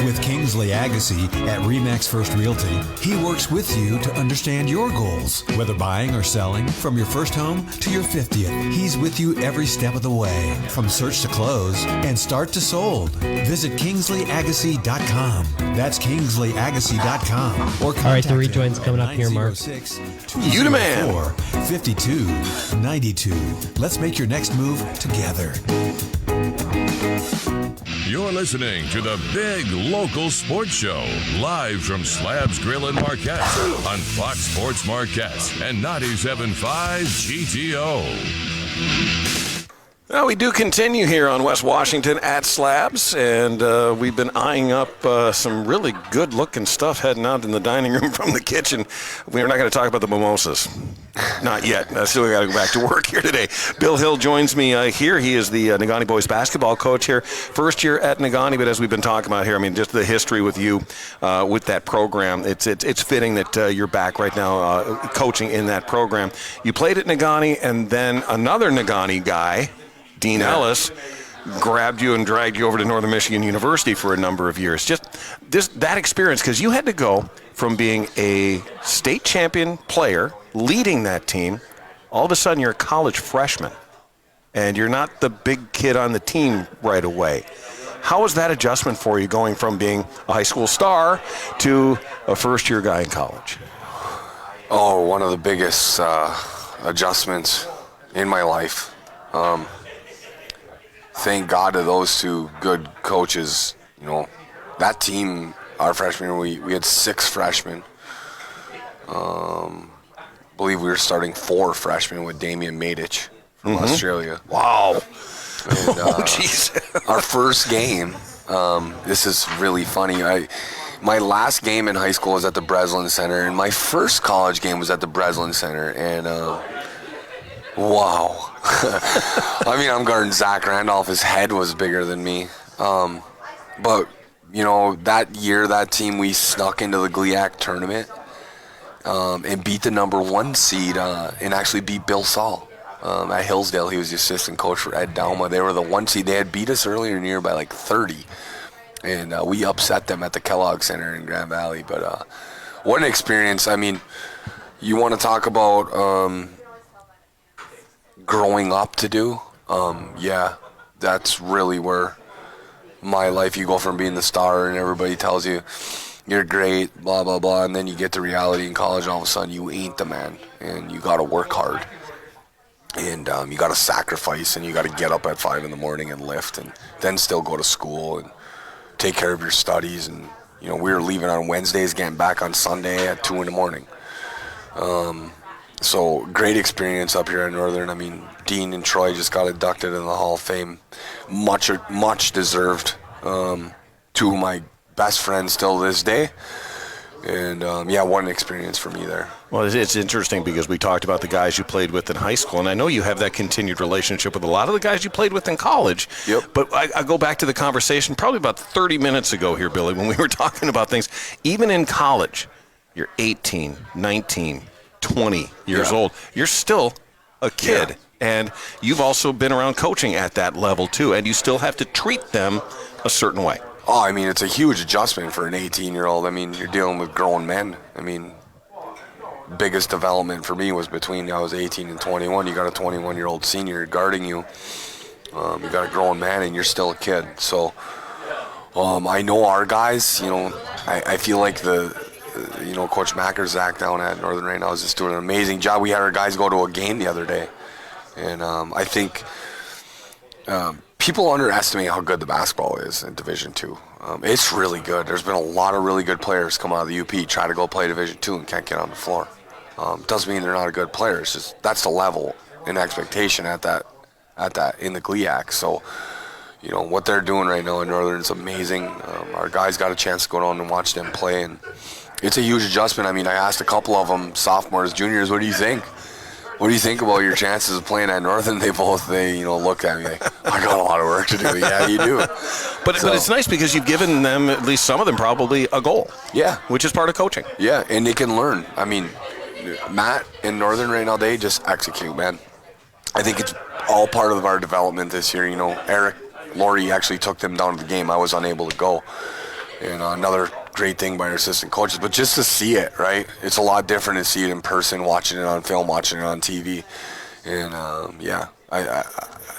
With Kingsley Agassi at RE/MAX First Realty, he works with you to understand your goals. Whether buying or selling, from your first home to your 50th, he's with you every step of the way. From search to close and start to sold. Visit KingsleyAgassi.com. That's KingsleyAgassi.com. Or All right, the rejoin's coming up here, Mark. You the man. 5292. Let's make your next move together. You're listening to the Big Local Sports Show, live from Slabs Grill in Marquette on Fox Sports Marquette and 97.5 GTO. Well, we do continue here on West Washington at Slabs, and we've been eyeing up some really good-looking stuff heading out in the dining room from the kitchen. We're not going to talk about the mimosas. Not yet. I still got to go back to work here today. Bill Hill joins me here. He is the Negaunee boys basketball coach here. First year at Negaunee, but as we've been talking about here, I mean, just the history with you with that program, it's fitting that you're back right now coaching in that program. You played at Negaunee, and then another Negaunee guy, Dean Ellis, grabbed you and dragged you over to Northern Michigan University for a number of years. Just that experience, because you had to go from being a state champion player, leading that team, all of a sudden you're a college freshman and you're not the big kid on the team right away. How was that adjustment for you, going from being a high school star to a first-year guy in college? Oh, one of the biggest adjustments in my life. Thank God to those two good coaches. You know, that team, our freshman year, we had 6 freshmen. I believe we were starting 4 freshmen with Damian Madich from Australia. Wow. And, jeez. Our first game, this is really funny. My last game in high school was at the Breslin Center, and my first college game was at the Breslin Center. And wow. I mean, I'm guarding Zach Randolph. His head was bigger than me. But, you know, that year, that team, we snuck into the GLIAC tournament and beat the number 1 seed and actually beat Bill Saul. At Hillsdale, he was the assistant coach for Ed Dauma. They were the 1 seed. They had beat us earlier in the year by like 30. And we upset them at the Kellogg Center in Grand Valley. But what an experience. I mean, you want to talk about growing up to do? Yeah, that's really where my life, you go from being the star and everybody tells you you're great, blah, blah, blah. And then you get to reality in college, all of a sudden you ain't the man. And you got to work hard. And you got to sacrifice, and you got to get up at 5 in the morning and lift, and then still go to school and take care of your studies. And, you know, we were leaving on Wednesdays, getting back on Sunday at 2 in the morning. So great experience up here in Northern. I mean, Dean and Troy just got inducted in the Hall of Fame. Much deserved. 2 of my best friends still to this day. And, yeah, what an experience for me there. Well, it's interesting because we talked about the guys you played with in high school, and I know you have that continued relationship with a lot of the guys you played with in college. Yep. But I go back to the conversation probably about 30 minutes ago here, Billy, when we were talking about things. Even in college, you're 18, 19, 20 years old. You're still a kid. Yeah. And you've also been around coaching at that level, too, and you still have to treat them a certain way. Oh, I mean, it's a huge adjustment for an 18-year-old. I mean, you're dealing with grown men. I mean, biggest development for me was between I was 18 and 21. You got a 21-year-old senior guarding you. You got a grown man, and you're still a kid. So I know our guys, you know, I feel like Coach Mackerzak down at Northern right now is just doing an amazing job. We had our guys go to a game the other day. And I think people underestimate how good the basketball is in Division II. It's really good. There's been a lot of really good players come out of the UP, try to go play Division II and can't get on the floor. Doesn't mean they're not a good player. It's just that's the level and expectation at that in the GLIAC. So, you know, what they're doing right now in Northern is amazing. Our guys got a chance to go down and watch them play, and it's a huge adjustment. I mean, I asked a couple of them, sophomores, juniors, what do you think? What do you think about your chances of playing at Northern? They looked at me like, I got a lot of work to do. Yeah, you do. But it's nice because you've given them, at least some of them, probably a goal. Yeah. Which is part of coaching. Yeah, and they can learn. I mean, Matt in Northern right now, they just execute, man. I think it's all part of our development this year. You know, Eric Laurie actually took them down to the game. I was unable to go. And another great thing by our assistant coaches, but just to see it, right? It's a lot different to see it in person, watching it on film, watching it on TV. And,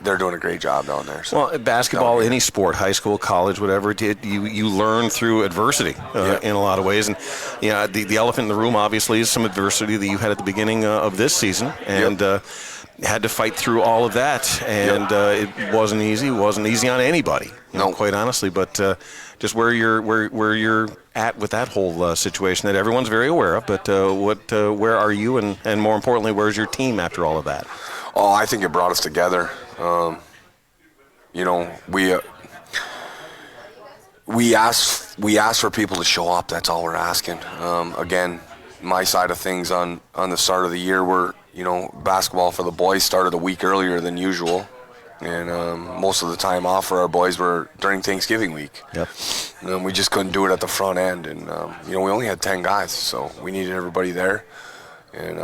they're doing a great job down there. So. Well, basketball, any sport, high school, college, whatever, you learn through adversity in a lot of ways. And, the elephant in the room, obviously, is some adversity that you had at the beginning of this season. And had to fight through all of that. And it wasn't easy. It wasn't easy on anybody, quite honestly. But just where you're at with that whole situation that everyone's very aware of. But where are you? And more importantly, where's your team after all of that? Oh, I think it brought us together. We ask for people to show up. That's all we're asking. Again, my side of things on the start of the year were, basketball for the boys started a week earlier than usual. And most of the time off for our boys were during Thanksgiving week. Yep. And we just couldn't do it at the front end. And, we only had 10 guys, so we needed everybody there. And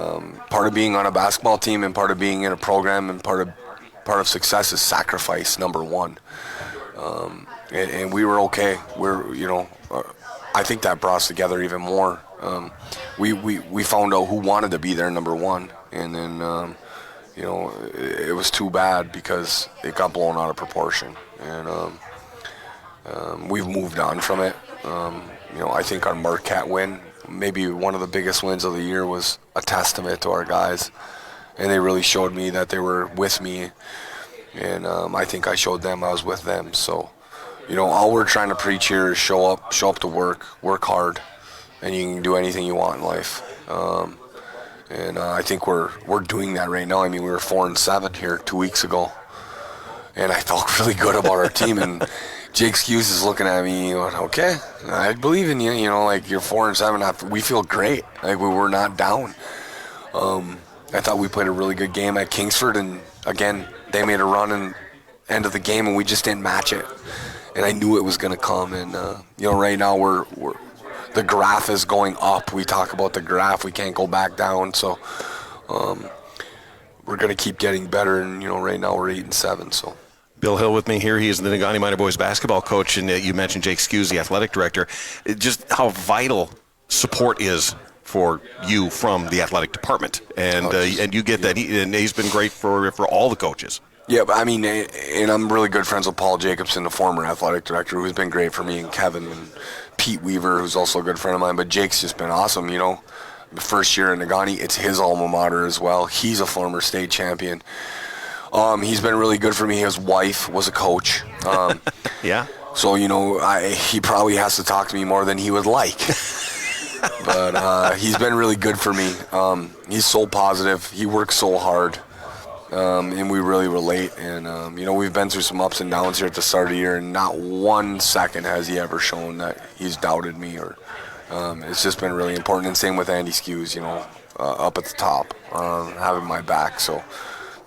part of being on a basketball team and part of being in a program and part of success is sacrifice, number one. And we were okay. I think that brought us together even more. We found out who wanted to be there, number one. And then, it was too bad because it got blown out of proportion. And we've moved on from it. I think our Marquette win, maybe one of the biggest wins of the year, was a testament to our guys. And they really showed me that they were with me. And I think I showed them I was with them. So, all we're trying to preach here is show up to work hard, and you can do anything you want in life. And I think we're doing that right now. I mean, we were 4-7 here 2 weeks ago, and I felt really good about our team. And Jake Hughes is looking at me, going, okay, I believe in you. You're 4-7. We feel great. We were not down. I thought we played a really good game at Kingsford, and again, they made a run and end of the game, and we just didn't match it. And I knew it was going to come. And right now we're the graph is going up. We talk about the graph. We can't go back down. So we're going to keep getting better. And right now we're 8-7. So. Bill Hill with me here. He is the Negaunee Minor Boys basketball coach, and you mentioned Jake Hughes, the athletic director. Just how vital support is for you from the athletic department, and you get that. He's been great for all the coaches. Yeah, but and I'm really good friends with Paul Jacobson, the former athletic director, who's been great for me, and Kevin and Pete Weaver, who's also a good friend of mine. But Jake's just been awesome. The first year in Negaunee, it's his alma mater as well. He's a former state champion. He's been really good for me. His wife was a coach. Yeah. So he probably has to talk to me more than he would like. But he's been really good for me. He's so positive. He works so hard. And we really relate. And, we've been through some ups and downs here at the start of the year, and not 1 second has he ever shown that he's doubted me. Or it's just been really important. And same with Andy Skews, up at the top, having my back. So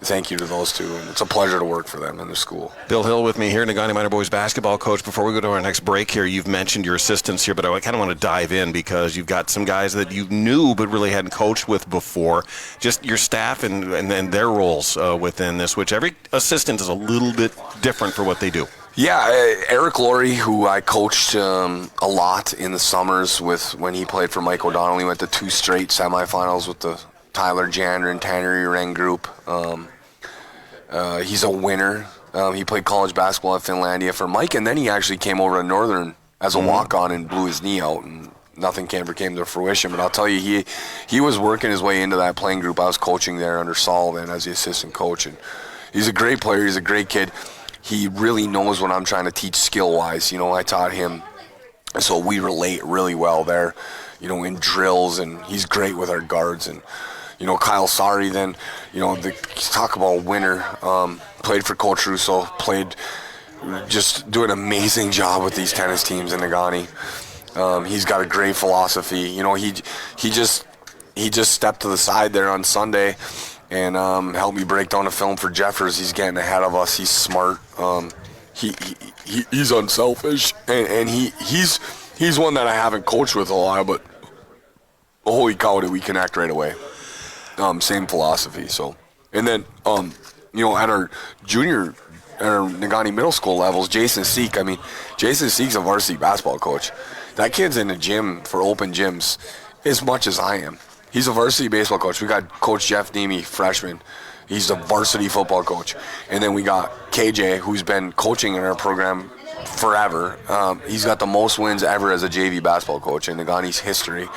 thank you to those two, and it's a pleasure to work for them in the school. Bill Hill with me here, Negaunee Minor Boys basketball coach. Before we go to our next break here, you've mentioned your assistants here, but I kind of want to dive in because you've got some guys that you knew but really hadn't coached with before. Just your staff and their roles within this, which every assistant is a little bit different for what they do. Yeah, Eric Laurie, who I coached a lot in the summers when he played for Mike O'Donnell. He went to 2 straight semifinals with the Tyler Jander and Tanner Uren group. He's a winner. He played college basketball at Finlandia for Mike, and then he actually came over to Northern as a walk-on and blew his knee out, and nothing ever came to fruition. But I'll tell you, he was working his way into that playing group. I was coaching there under Sullivan as the assistant coach, and he's a great player. He's a great kid. He really knows what I'm trying to teach skill-wise. I taught him, so we relate really well there, in drills, and he's great with our guards. And Kyle Sari, then, talk about winner, played for Coach Russo, just do an amazing job with these tennis teams in Negaunee. He's got a great philosophy. He just stepped to the side there on Sunday and helped me break down a film for Jeffers. He's getting ahead of us. He's smart. He's unselfish, and he's one that I haven't coached with a lot, but holy cow, did we connect right away. Same philosophy. So, and then at our Negaunee middle school levels, Jason Seek. Jason Seek's a varsity basketball coach. That kid's in the gym for open gyms as much as I am. He's a varsity baseball coach. We got Coach Jeff Nemi, freshman. He's a varsity football coach. And then we got KJ, who's been coaching in our program forever. He's got the most wins ever as a JV basketball coach in Negaunee's history.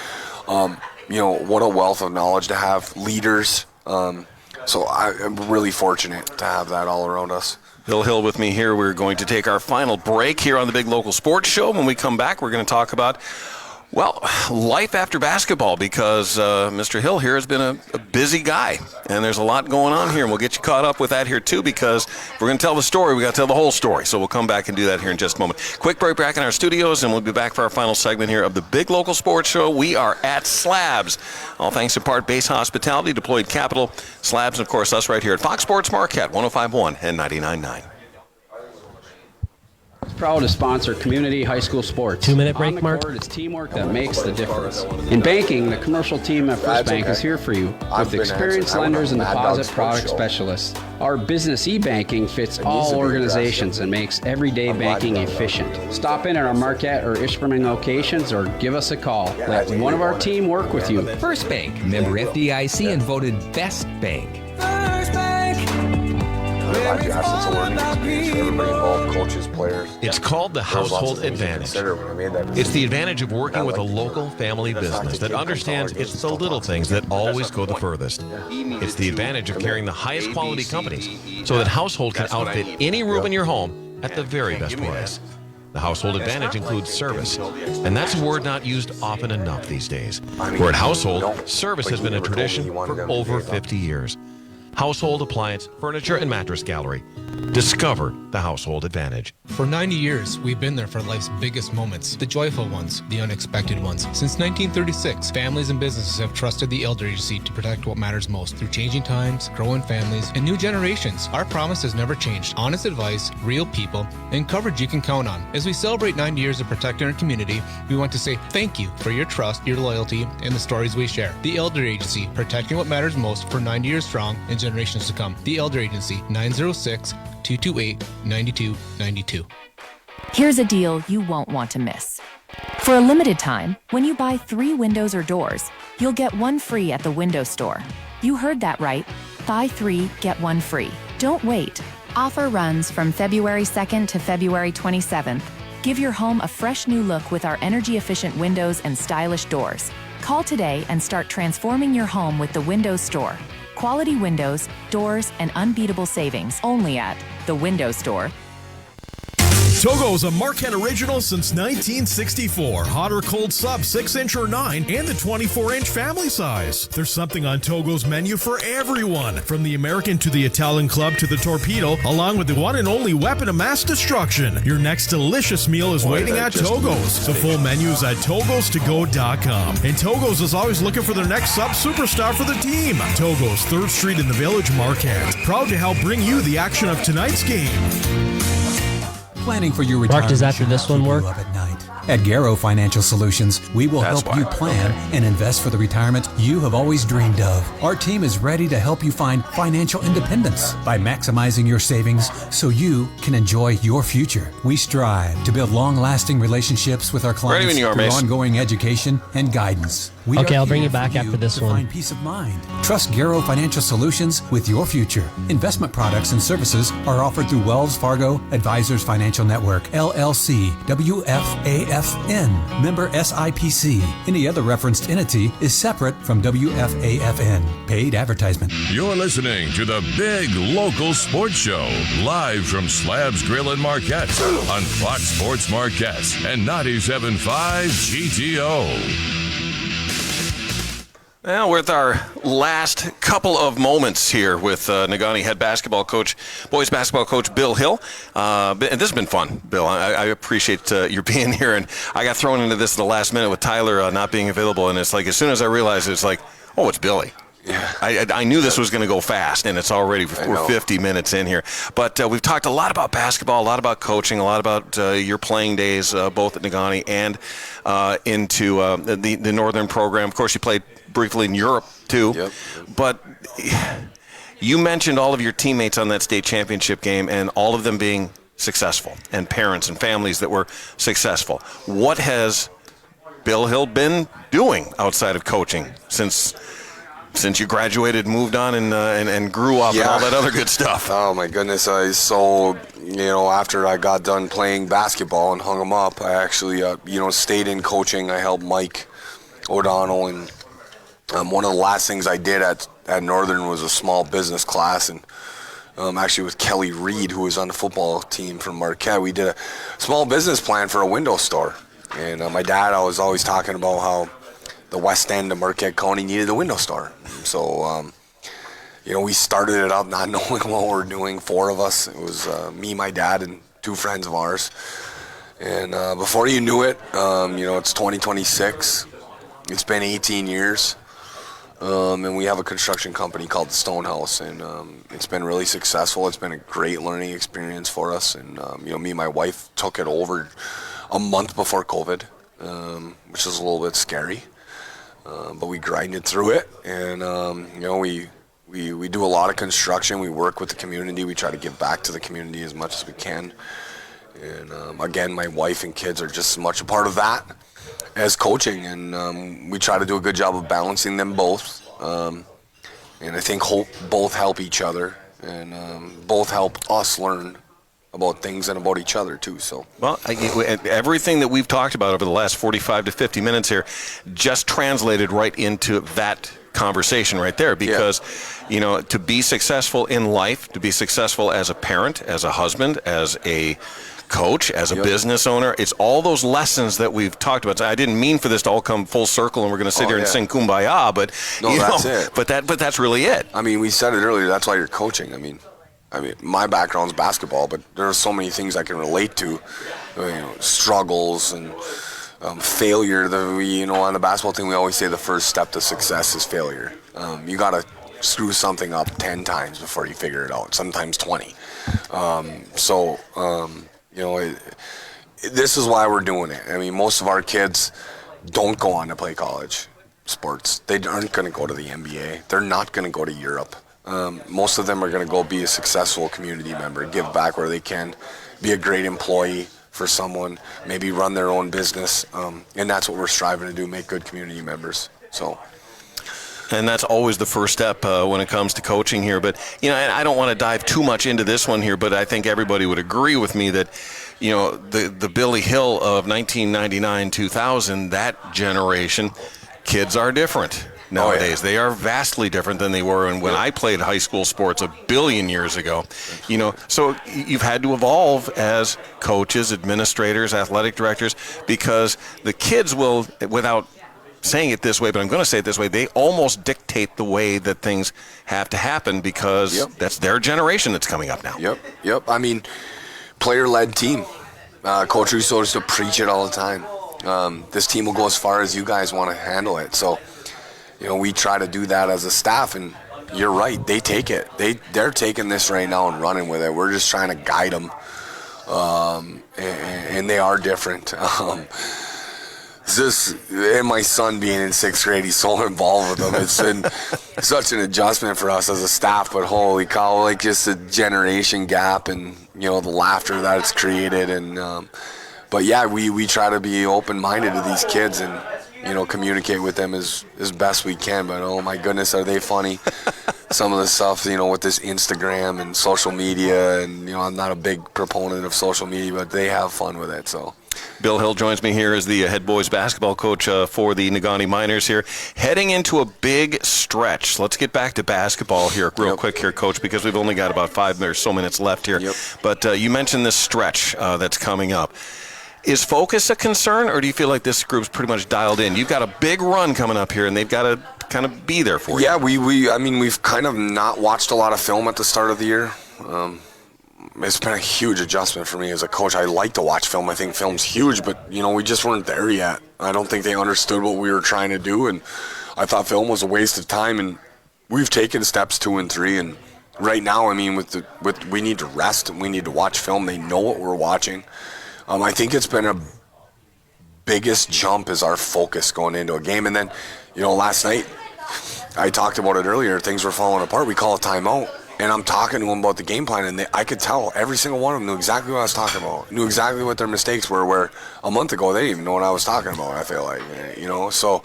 What a wealth of knowledge to have, leaders. So I'm really fortunate to have that all around us. Bill Hill with me here. We're going to take our final break here on the Big Local Sports Show. When we come back, we're going to talk about, life after basketball, because Mr. Hill here has been a busy guy, and there's a lot going on here, and we'll get you caught up with that here too, because if we're going to tell the story, we got to tell the whole story. So we'll come back and do that here in just a moment. Quick break back in our studios, and we'll be back for our final segment here of the Big Local Sports Show. We are at Slabs, all thanks in part Base Hospitality, Deployed Capital, Slabs, and of course us right here at Fox Sports Marquette, 105.1 and 99.9. Proud to sponsor community high school sports. 2-minute break, Mark. It's teamwork that makes the difference. In banking, the commercial team at First Bank is here for you with experienced lenders and deposit product specialists. Our business e-banking fits all organizations and makes everyday banking efficient. Stop in at our Marquette or Ishpeming locations or give us a call. Let one of our team work with you. First Bank, member FDIC and voted Best Bank. It's a learning experience for everybody involved, coaches, players. It's called the household advantage. It's the advantage of working with a local family business that understands it's the little things that always go the furthest. It's the advantage of carrying the highest quality companies so that Household can outfit any room in your home at the very best price. The household advantage includes service, and that's a word not used often enough these days. Where at Household, service has been a tradition for over 50 years. Household Appliance, Furniture, and Mattress Gallery. Discover the household advantage. For 90 years, we've been there for life's biggest moments, the joyful ones, the unexpected ones. Since 1936, families and businesses have trusted the Elder Agency to protect what matters most through changing times, growing families, and new generations. Our promise has never changed. Honest advice, real people, and coverage you can count on. As we celebrate 90 years of protecting our community, we want to say thank you for your trust, your loyalty, and the stories we share. The Elder Agency, protecting what matters most for 90 years strong and generations to come. The Elder Agency, 906-228-9292. Here's a deal you won't want to miss. For a limited time, when you buy 3 windows or doors, you'll get 1 free at the window store. You heard that right. Buy 3, get 1 free. Don't wait. Offer runs from February 2nd to February 27th. Give your home a fresh new look with our energy-efficient windows and stylish doors. Call today and start transforming your home with the Windows Store. Quality windows, doors, and unbeatable savings only at the Windows Store. Togo's a Marquette original since 1964. Hot or cold sub, 6-inch or 9, and the 24-inch family size. There's something on Togo's menu for everyone, from the American to the Italian club to the torpedo, along with the one and only weapon of mass destruction. Your next delicious meal is waiting at Togo's. The full menu is at togostogo.com. And Togo's is always looking for their next sub superstar for the team. Togo's, 3rd Street in the Village, Marquette. Proud to help bring you the action of tonight's game. Planning for your retirement. Mark, does after this one work? At Garrow Financial Solutions, we will help you plan and invest for the retirement you have always dreamed of. Our team is ready to help you find financial independence by maximizing your savings so you can enjoy your future. We strive to build long-lasting relationships with our clients through ongoing education and guidance. Okay, I'll bring you back after this one. Find peace of mind. Trust Garrow Financial Solutions with your future. Investment products and services are offered through Wells Fargo Advisors Financial Network, LLC, WFAFN, member SIPC. Any other referenced entity is separate from WFAFN. Paid advertisement. You're listening to the Big Local Sports Show, live from Slabs Grill in Marquette on Fox Sports Marquette and 97.5 GTO. Well, with our last couple of moments here with Negaunee head basketball coach, boys basketball coach Bill Hill. And this has been fun, Bill. I appreciate your being here. And I got thrown into this at the last minute with Tyler not being available. And it's like, as soon as I realized it, it's like, oh, it's Billy. Yeah. I knew this was going to go fast, and it's already, we're 50 minutes in here. But we've talked a lot about basketball, a lot about coaching, a lot about your playing days, both at Negaunee and into the Northern program. Of course, you played briefly in Europe, too. Yep. But you mentioned all of your teammates on that state championship game and all of them being successful, and parents and families that were successful. What has Bill Hill been doing outside of coaching since you graduated, moved on, and grew up and all that other good stuff? Oh, my goodness. After I got done playing basketball and hung them up, I actually, stayed in coaching. I helped Mike O'Donnell, and one of the last things I did at Northern was a small business class, and actually with Kelly Reed, who was on the football team from Marquette. We did a small business plan for a window store. And my dad, I was always talking about how the west end of Marquette County needed a window store. So, we started it up not knowing what we were doing, 4 of us. It was me, my dad, and 2 friends of ours. And before you knew it, it's 2026. It's been 18 years. And we have a construction company called the Stonehouse, and it's been really successful. It's been a great learning experience for us. And, me and my wife took it over a month before COVID, which is a little bit scary. But we grinded through it, and we do a lot of construction. We work with the community. We try to give back to the community as much as we can. And again, my wife and kids are just as much a part of that as coaching, and we try to do a good job of balancing them both. And I think both help each other, and both help us learn about things and about each other too. So, well, everything that we've talked about over the last 45 to 50 minutes here just translated right into that conversation right there, because to be successful in life, to be successful as a parent, as a husband, as a coach, as a business owner, it's all those lessons that we've talked about. So I didn't mean for this to all come full circle and we're going to sit here and sing Kumbaya, but that's it. But that's really it. I mean, we said it earlier. That's why you're coaching. I mean, my background's basketball, but there are so many things I can relate to, struggles and failure. On the basketball team, we always say the first step to success is failure. You got to screw something up 10 times before you figure it out, sometimes 20. This is why we're doing it. I mean, most of our kids don't go on to play college sports. They aren't going to go to the NBA. They're not going to go to Europe. Most of them are going to go be a successful community member, give back where they can, be a great employee for someone, maybe run their own business, and that's what we're striving to do, make good community members. And that's always the first step when it comes to coaching here. But, and I don't want to dive too much into this one here, but I think everybody would agree with me that, the Billy Hill of 1999, 2000, that generation, kids are different nowadays. They are vastly different than they were when I played high school sports a billion years ago. So you've had to evolve as coaches, administrators, athletic directors, because the kids will, without saying it this way, but I'm going to say it this way, they almost dictate the way that things have to happen, because that's their generation that's coming up now. Yep. I mean, player-led team. Coach Russo used to preach it all the time. This team will go as far as you guys want to handle it. So, we try to do that as a staff, and you're right, they take it. They're taking this right now and running with it. We're just trying to guide them, and they are different. And my son being in 6th grade, he's so involved with them. It's been such an adjustment for us as a staff, but holy cow, just a generation gap and, the laughter that it's created. And, but yeah, we try to be open-minded to these kids and, communicate with them as best we can. But oh my goodness, are they funny. Some of the stuff, with this Instagram and social media, and, I'm not a big proponent of social media, but they have fun with it, so. Bill Hill joins me here as the head boys basketball coach for the Negaunee Miners here, heading into a big stretch. Let's get back to basketball here real quick here, Coach, because we've only got about 5 or so minutes left here. But you mentioned this stretch that's coming up. Is focus a concern, or do you feel like this group's pretty much dialed in? You've got a big run coming up here, and they've got to kind of be there for you. Yeah, we've kind of not watched a lot of film at the start of the year. It's been a huge adjustment for me as a coach. I like to watch film. I think film's huge, but, we just weren't there yet. I don't think they understood what we were trying to do, and I thought film was a waste of time, and we've taken steps 2 and 3, and right now, we need to rest, and we need to watch film. They know what we're watching. I think it's been a biggest jump is our focus going into a game, and then, last night, I talked about it earlier, things were falling apart. We call a timeout. And I'm talking to them about the game plan, and I could tell every single one of them knew exactly what I was talking about, knew exactly what their mistakes were, where a month ago they didn't even know what I was talking about, I feel like. So,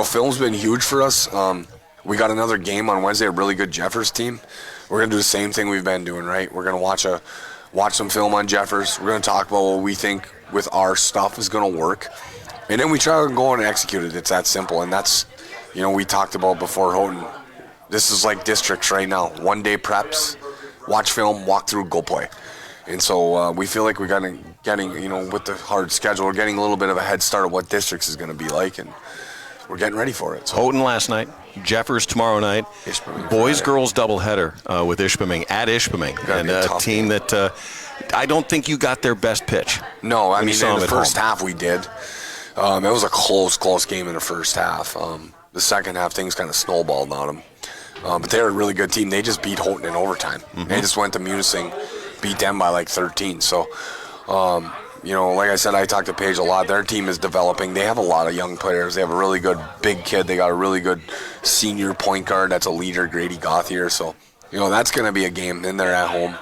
film's been huge for us. We got another game on Wednesday, a really good Jeffers team. We're going to do the same thing we've been doing, right? We're going to watch some film on Jeffers. We're going to talk about what we think with our stuff is going to work. And then we try to go and execute it. It's that simple. And that's, we talked about before Houghton. This is like districts right now. 1-day preps, watch film, walk through, go play. And so we feel like we're getting, with the hard schedule, we're getting a little bit of a head start of what districts is going to be like, and we're getting ready for it. So. Houghton last night, Jeffers tomorrow night, boys-girls doubleheader with Ishpeming at Ishpeming, and a team that I don't think you got their best pitch. No, in the first half we did. It was a close game in the first half. The second half, things kind of snowballed on them. But they're a really good team. They just beat Houghton in overtime. Mm-hmm. They just went to Munising, beat them by like 13. So, like I said, I talked to Paige a lot. Their team is developing. They have a lot of young players. They have a really good big kid. They got a really good senior point guard that's a leader, Grady Gauthier. So, that's going to be a game. Then they're at home.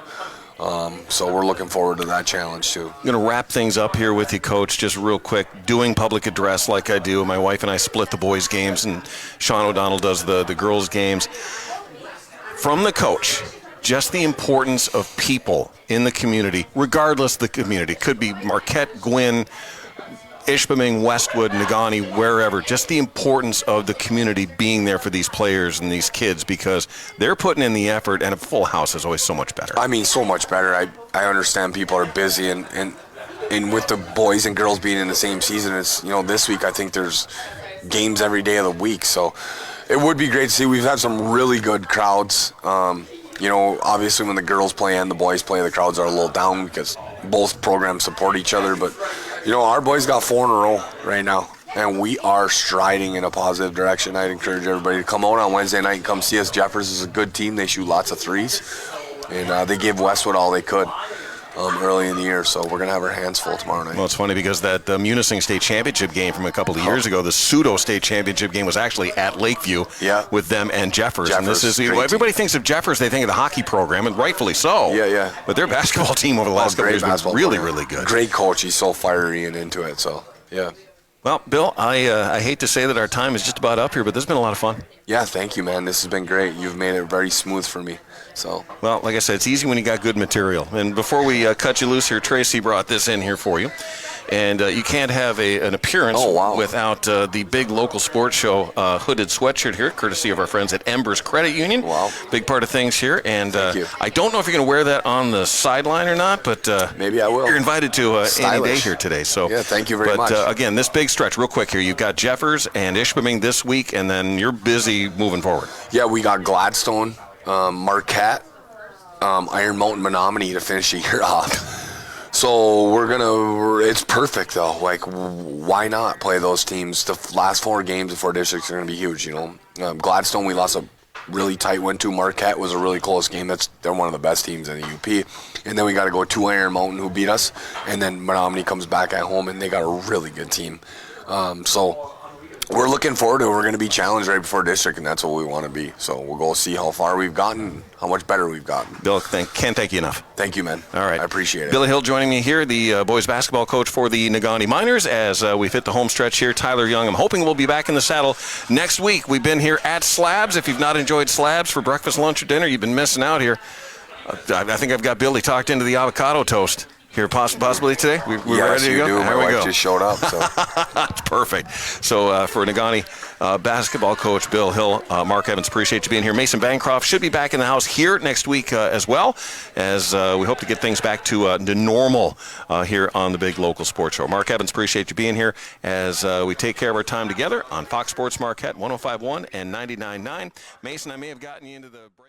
So we're looking forward to that challenge too. I'm going to wrap things up here with you, Coach, just real quick. Doing public address like I do. My wife and I split the boys' games, and Sean O'Donnell does the girls' games. from the coach, just the importance of people in the community, regardless of the community. Could be Marquette, Gwynn, Ishpeming, Westwood, Negaunee, wherever. Just the importance of the community being there for these players and these kids, because they're putting in the effort, and a full house is always so much better. I mean, so much better. I understand people are busy, and with the boys and girls being in the same season, it's, this week I think there's games every day of the week, so it would be great to see. We've had some really good crowds. Obviously when the girls play and the boys play, the crowds are a little down because both programs support each other. But, our boys got 4 in a row right now, and we are striding in a positive direction. I'd encourage everybody to come out on Wednesday night and come see us. Jeffers is a good team. They shoot lots of threes, and they gave Westwood all they could early in the year, so we're going to have our hands full tomorrow night. Well, it's funny because that Munising State Championship game from a couple of years ago, the Pseudo State Championship game was actually at Lakeview with them and Jeffers. And this is, everybody thinks of Jeffers, they think of the hockey program, and rightfully so. Yeah. But their basketball team over the last couple of years has been really, really good. Great coach. He's so fiery and into it, so, yeah. Well, Bill, I hate to say that our time is just about up here, but this has been a lot of fun. Yeah, thank you, man. This has been great. You've made it very smooth for me. So, well, like I said, it's easy when you got good material. And before we cut you loose here, Tracy brought this in here for you. And you can't have an appearance without the big local sports show hooded sweatshirt here, courtesy of our friends at Embers Credit Union. Wow. Big part of things here. And thank you. I don't know if you're going to wear that on the sideline or not, but maybe I will. You're invited to any day here today. So, yeah, thank you very much. But again, this big stretch, real quick here, you've got Jeffers and Ishpeming this week, and then you're busy moving forward. Yeah, we got Gladstone, Marquette, Iron Mountain, Menominee to finish the year off. So it's perfect though. Like, why not play those teams? The last 4 games of 4 districts are going to be huge, Gladstone, we lost a really tight one to. Marquette was a really close game. They're one of the best teams in the UP. And then we got to go to Iron Mountain, who beat us. And then Menominee comes back at home, and they got a really good team. So we're looking forward to it. We're going to be challenged right before district, and that's what we want to be. So we'll go see how far we've gotten, how much better we've gotten. Bill, can't thank you enough. Thank you, man. All right. I appreciate it. Billy Hill joining me here, the boys basketball coach for the Negaunee Miners, as we've hit the home stretch here. Tyler Young, I'm hoping we'll be back in the saddle next week. We've been here at Slabs. If you've not enjoyed Slabs for breakfast, lunch, or dinner, you've been missing out here. I think I've got Billy talked into the avocado toast. Here, possibly today? We're yes, ready to go? Do. There My we wife go. just showed up. So. That's perfect. So for Negaunee basketball coach Bill Hill, Mark Evans, appreciate you being here. Mason Bancroft should be back in the house here next week as well, as we hope to get things back to normal here on the big local sports show. Mark Evans, appreciate you being here as we take care of our time together on Fox Sports Marquette 105.1 and 99.9. Mason, I may have gotten you into the break.